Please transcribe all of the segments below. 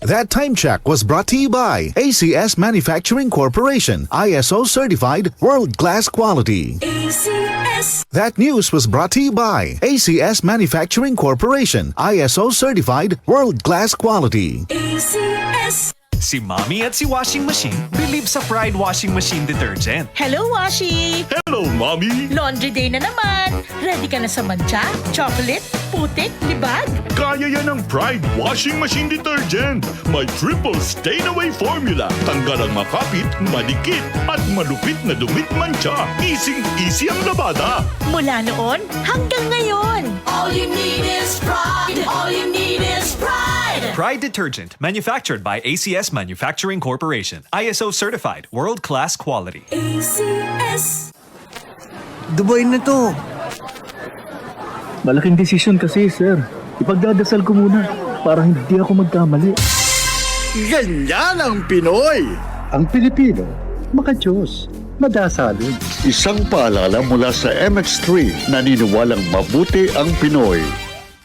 That time check was brought to you by ACS Manufacturing Corporation, ISO certified world-class quality. ACS. That news was brought to you by ACS Manufacturing Corporation, ISO certified world-class quality. ACS. Si Mommy at si Washing Machine believe sa Pride Washing Machine Detergent. Hello, Washi! Hello, Mommy! Laundry day na naman! Ready ka na sa mancha, chocolate, putik, libag? Kaya yan ng Pride Washing Machine Detergent. May triple stain-away formula. Tanggal ang makapit, madikit, at malupit na dumit mancha. Easy ang labada. Mula noon hanggang ngayon! All you need is pride. All you need is pride. Pride Detergent, manufactured by ACS Manufacturing Corporation. ISO certified, world-class quality. ACS. Dubai na to. Malaking desisyon kasi, sir. Ipagdadasal ko muna para hindi ako magkamali. Ganyan ang Pinoy. Ang Pilipino, makajos, madasalin. Isang paalala mula sa MX3, naniniwalang mabuti ang Pinoy.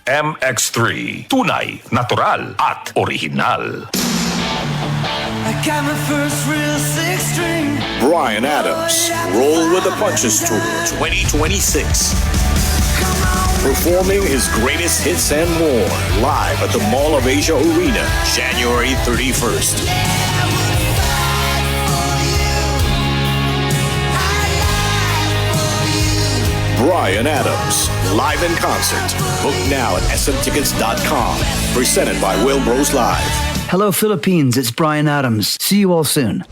MX3. Tunay, natural, at original. Bryan Adams, Roll with the Punches Tour 2026. Performing his greatest hits and more live at the Mall of Asia Arena, January 31st. Bryan Adams, live in concert. Book now at smtickets.com. Presented by Wilbros Live. Hello, Philippines. It's Bryan Adams. See you all soon.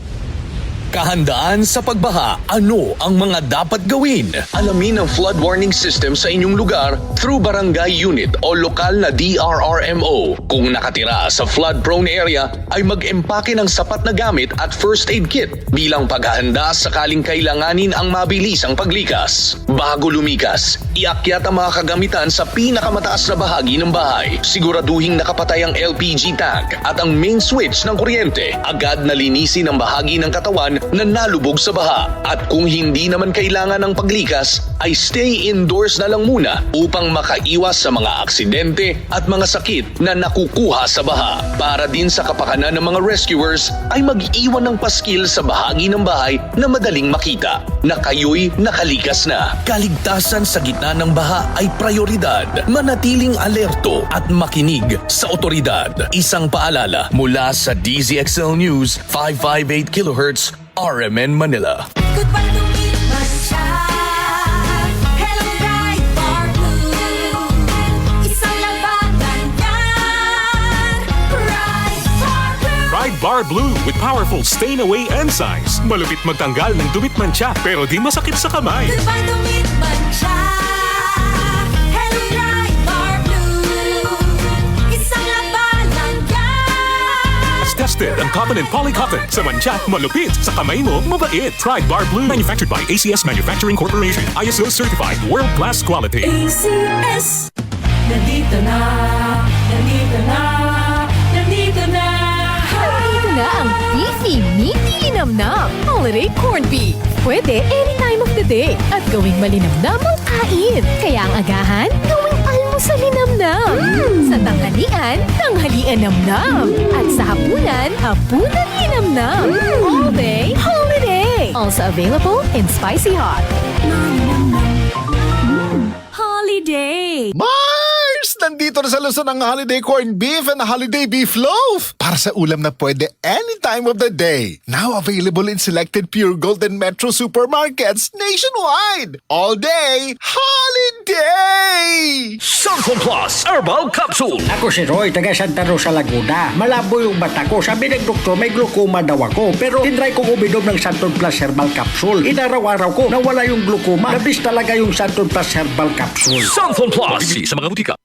Kahandaan sa pagbaha, ano ang mga dapat gawin? Alamin ang flood warning system sa inyong lugar through barangay unit o lokal na DRRMO. Kung nakatira sa flood-prone area, ay mag-empake ng sapat na gamit at first aid kit bilang paghahanda sakaling kailanganin ang mabilisang paglikas. Bago lumikas, iakyat ang mga kagamitan sa pinakamataas na bahagi ng bahay. Siguraduhing nakapatay ang LPG tank at ang main switch ng kuryente. Agad na linisin ang bahagi ng katawan na nalubog sa baha. At kung hindi naman kailangan ng paglikas, ay stay indoors na lang muna upang makaiwas sa mga aksidente at mga sakit na nakukuha sa baha. Para din sa kapakanan ng mga rescuers, ay mag-iwan ng paskil sa bahagi ng bahay na madaling makita na kayo'y nakalikas na. Kaligtasan sa gitna ng baha ay prioridad. Manatiling alerto at makinig sa otoridad. Isang paalala mula sa DZXL News 558 kHz RMN Manila. Goodbye to meet Masya. Hello, bright bar blue. Isang labanan yan. Bright bar blue. Pride Bar Blue with powerful stain-away enzymes. Malupit magtanggal ng dumit mancha pero di masakit sa kamay. Goodbye to meet Masya. Hello, bright bar blue. Isang labanan yan. Tested ang cotton and polycotton. Sa mancha, malupit. Sa kamay mo, mabait. Pride Bar Blue. Manufactured by ACS Manufacturing Corporation. ISO certified. World-class quality. ACS. Nandito na. Nandito na. Nandito na. Nandito na ang beefy, meaty linamnam holiday corned beef. Pwede any time of the day at gawing malinamnam ang kain. Kaya ang agahan, gawing almusal linamnam. Sa tanghalian, tanghalian namnam. At sa hapunan, hapunan linamnam. All day, holiday. Also available in spicy hot. Holiday. Mars! Nandito na sa Luzon ang holiday corned beef and holiday beef loaf. Para sa ulam na pwede any time of the day. Now available in selected Pure Gold and Metro supermarkets nationwide. All day, holiday! Sulfon Plus Herbal Capsule. Ako si Roy, taga Santa Rosa, Laguna. Malabo yung mata ko. Sabi ng doktor, may glaucoma daw ako. Pero tinry kong uminom ng Santon Plus Herbal Capsule. Inaraw-araw ko, nawala yung glaucoma. Nabis talaga yung Santon Plus Herbal Capsule. Sulfon Plus. Mabibili sa mga butika.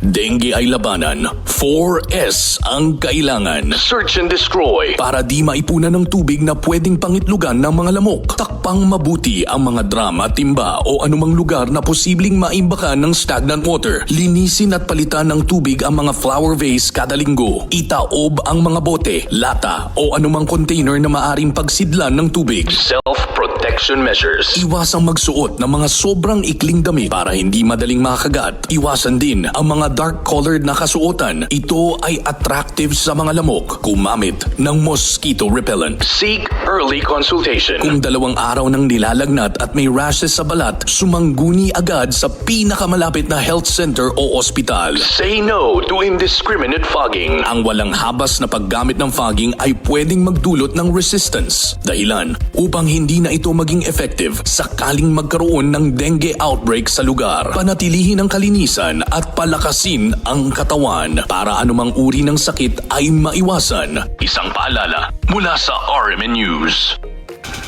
Dengue ay labanan. 4S ang kailangan. Search and destroy. Para di maipunan ng tubig na pwedeng pangitlugan ng mga lamok. Takpang mabuti ang mga drum at timba o anumang lugar na posibleng maimbakan ng stagnant water. Linisin at palitan ng tubig ang mga flower vase kada linggo. Itaob ang mga bote, lata o anumang container na maaring pagsidlan ng tubig. Self-protect protection measures. Iwasang magsuot ng mga sobrang ikling damit para hindi madaling makagat. Iwasan din ang mga dark-colored na kasuotan. Ito ay attractive sa mga lamok. Gumamit ng mosquito repellent. Seek early consultation. Kung 2 araw nang nilalagnat at may rashes sa balat, sumangguni agad sa pinakamalapit na health center o ospital. Say no to indiscriminate fogging. Ang walang habas na paggamit ng fogging ay pwedeng magdulot ng resistance. Dahilan upang hindi na ito maging effective sakaling magkaroon ng dengue outbreak sa lugar. Panatilihin ang kalinisan at palakasin ang katawan para anumang uri ng sakit ay maiwasan. Isang paalala mula sa RMN News.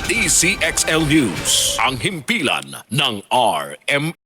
DCXL News, ang himpilan ng RM.